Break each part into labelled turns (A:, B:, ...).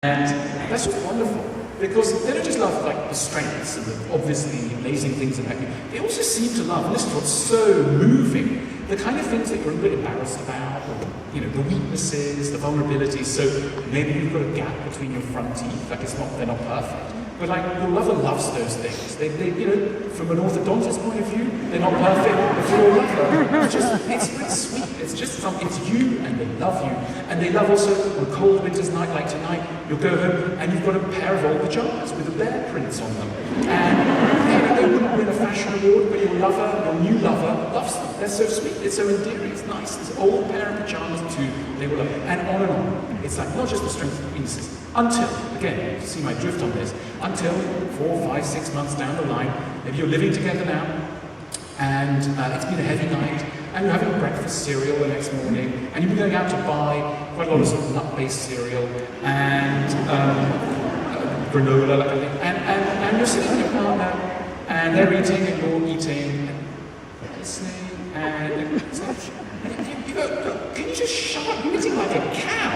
A: And that's just wonderful, because they don't just love like the strengths and the obviously amazing things about you. They also seem to love, and this is what's so moving, the kind of things that you're a bit embarrassed about, or the weaknesses, the vulnerabilities. So maybe you've got a gap between your front teeth, like they're not perfect. But like your lover loves those things. They from an orthodontist point of view, they're not perfect. But for your lover, it's really sweet. It's just something. It's you, and they love you, and they love also on a cold winter's night like tonight. You'll go home and you've got a pair of old pajamas with the bear prints on them, and they wouldn't win a fashion award, but your new lover, loves them. They're so sweet. It's so endearing. It's nice. This old pair of pajamas too. They will love, and on and on. It's like not just the strength of weaknesses. Until, again, you see my drift on this, until 4, 5, 6 months down the line, maybe you're living together now, and it's been a heavy night, and you're having breakfast cereal the next morning, and you've been going out to buy quite a lot of sort of nut-based cereal, and granola, like I think, and you're sitting with your partner, and they're eating, and you're eating, and listening, and you go, look, can you just shut up? You're eating like a cow.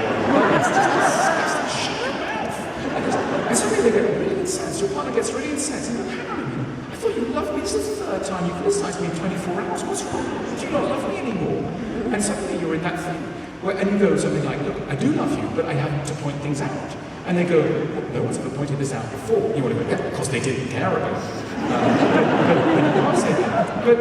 A: It's just disgusting. Shut your mouth. And suddenly they get really incensed. Your partner gets really incensed. And you're like, hang on a minute. I thought you loved me. This is the third time you criticised me in 24 hours. What's wrong? Do you not love me anymore? And suddenly you're in that thing where, and you go something like, look, I do love you, but I have to point things out. And they go, well, no one's ever pointed this out before. You want to go, yeah, because they didn't care about it. But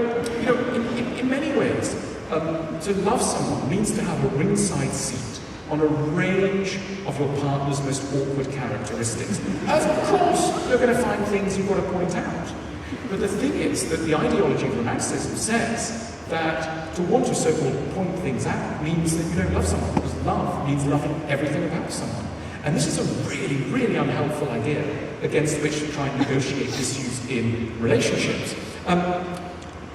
A: in many ways, to love someone means to have a ringside seat on a range of your partner's most awkward characteristics. Of course, you're going to find things you've got to point out. But the thing is that the ideology of romanticism says that to want to so-called point things out means that you don't love someone, because love means loving everything about someone. And this is a really, really unhelpful idea against which to try and negotiate issues in relationships.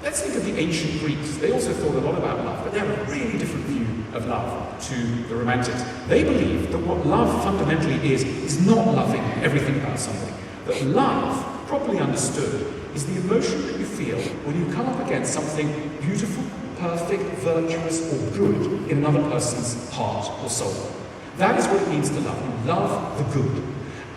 A: Let's think of the ancient Greeks. They also thought a lot about love, but they have a really different view of love to the Romantics. They believed that what love fundamentally is not loving everything about something. That love, properly understood, is the emotion that you feel when you come up against something beautiful, perfect, virtuous, or good in another person's heart or soul. That is what it means to love. You love the good.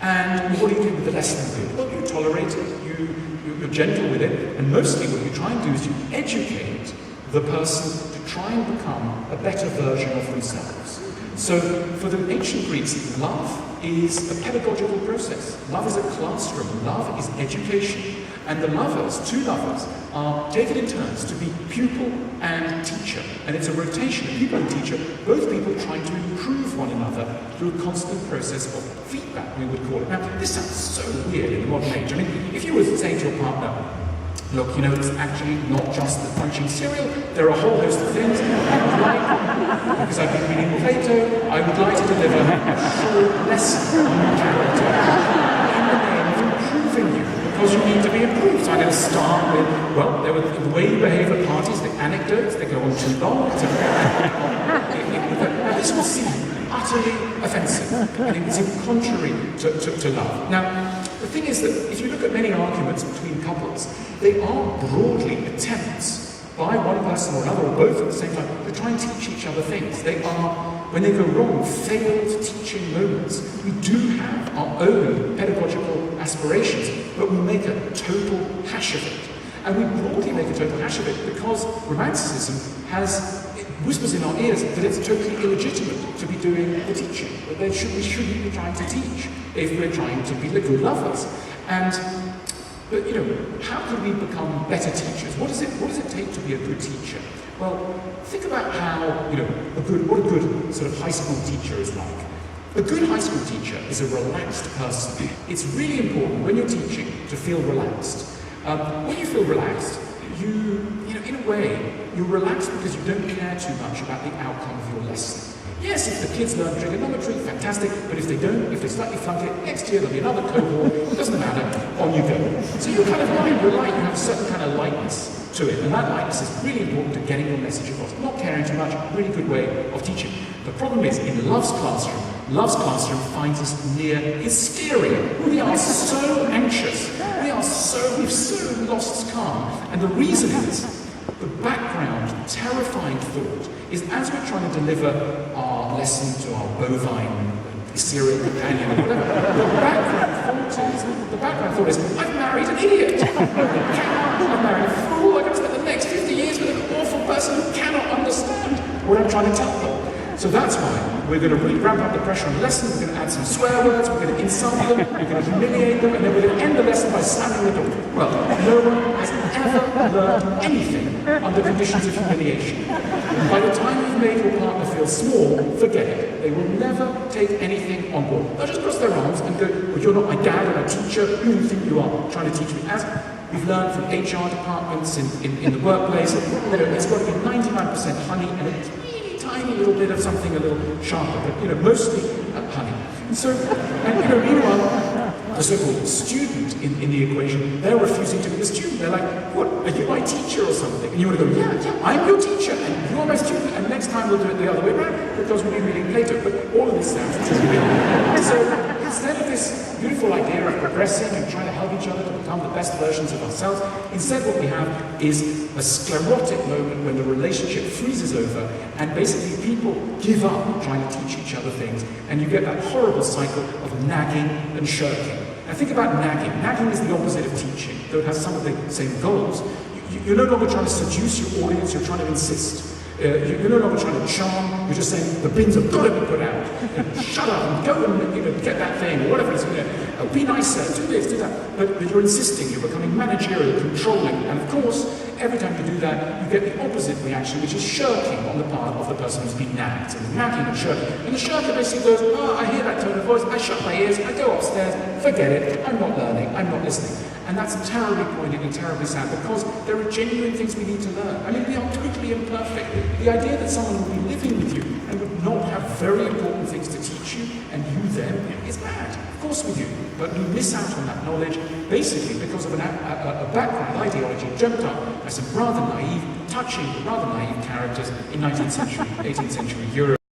A: And what do you do with the less than good? Well, you tolerate it, you're gentle with it, and mostly what you try and do is you educate the person to try and become a better version of themselves. So for the ancient Greeks, love is a pedagogical process. Love is a classroom. Love is education. And the lovers, two lovers, are taken in turns to be pupil and teacher. And it's a rotation of pupil and teacher, both people trying to improve one another through a constant process of feedback, we would call it. Now, this sounds so weird in the modern age. I mean, if you were saying to your partner, look, it's actually not just the crunching cereal, there are a whole host of things I would like, because I've been reading Plato, I would like to deliver a short lesson on your character in the name of improving you. Because you need to be improved. So I'm going to start with, well, the way you behave at parties, the anecdotes, they go on too long. Now, this will seem utterly offensive, and it seems contrary to love. Now, the thing is that if you look at many arguments between couples, they are broadly attempts by one person or another, or both at the same time, to try and teach each other things. They are, when they go wrong, failed teaching moments. We do have our own pedagogical aspirations, but we make a total hash of it. And we broadly make a total hash of it because Romanticism it whispers in our ears that it's totally illegitimate to be doing the teaching, that we shouldn't be trying to teach if we're trying to be the good lovers. But how can we become better teachers? What does it take to be a good teacher? Well, think about how, what a good sort of high school teacher is like. A good high school teacher is a relaxed person. It's really important when you're teaching to feel relaxed. When you feel relaxed, in a way, you're relaxed because you don't care too much about the outcome of your lesson. Yes, if the kids learn trigonometry, fantastic, but if they don't, if they slightly flunk it, next year there'll be another cohort, it doesn't matter, on you go. So you're kind of light, you have a certain kind of lightness to it, and that lightness is really important to getting your message across. Not caring too much, really good way of teaching. The problem is, in Love's classroom finds us near hysteria. We are so anxious, we've so lost calm, and the reason is, the background, terrifying thought is as we're trying to deliver our lesson to our bovine serial companion or whatever. The background thought is, I've married an idiot. I've married a fool. I'm going to spend the next 50 years with an awful person who cannot understand what I'm trying to tell them. So that's why we're going to really ramp up the pressure on the lesson. We're going to add some swear words, we're going to insult them, we're going to humiliate them, and then we're going to end the lesson by slamming the door. Well, no one has ever learned anything under conditions of humiliation. By the time you've made your partner feel small, forget it. They will never take anything on board. They'll just cross their arms and go, well, you're not my dad or my teacher. Who do you think you are trying to teach me? As we've learned from HR departments in the workplace, it's got to be 99% honey and a tiny little bit of something a little sharper, but mostly honey. So, and meanwhile, the so-called student in the equation, they're refusing to be the student. They're like, what, are you my teacher or something? And you want to go, yeah, I'm your teacher, and you're my student, and next time we'll do it the other way around, because we'll be reading Plato. But all of this sounds trivial. So instead of this beautiful idea of progressing and trying to help each other to become the best versions of ourselves, instead what we have is a sclerotic moment when the relationship freezes over, and basically people give up trying to teach each other things, and you get that horrible cycle of nagging and shirking. Now think about nagging. Nagging is the opposite of teaching, though it has some of the same goals. You're no longer trying to seduce your audience, you're trying to insist. You're no longer trying to charm, you're just saying the bins have got to be put out. Shut up and go and get that thing, or whatever it is. Be nicer, do this, do that. But you're insisting, you're becoming managerial, controlling, and of course, every time you do that, you get the opposite reaction, which is shirking on the part of the person who's been nagged. And nagging and shirking. And the shirker basically goes, oh, I hear that tone of voice, I shut my ears, I go upstairs, forget it, I'm not learning, I'm not listening. And that's terribly poignant and terribly sad, because there are genuine things we need to learn. I mean, we are totally imperfect. The idea that someone will be living with you and would not have very important things to teach you, and you them, is bad. Of course we do. But we miss out on that knowledge, basically because of a background ideology dreamt up by some rather naive, touching, rather naive characters in 19th century, 18th century Europe.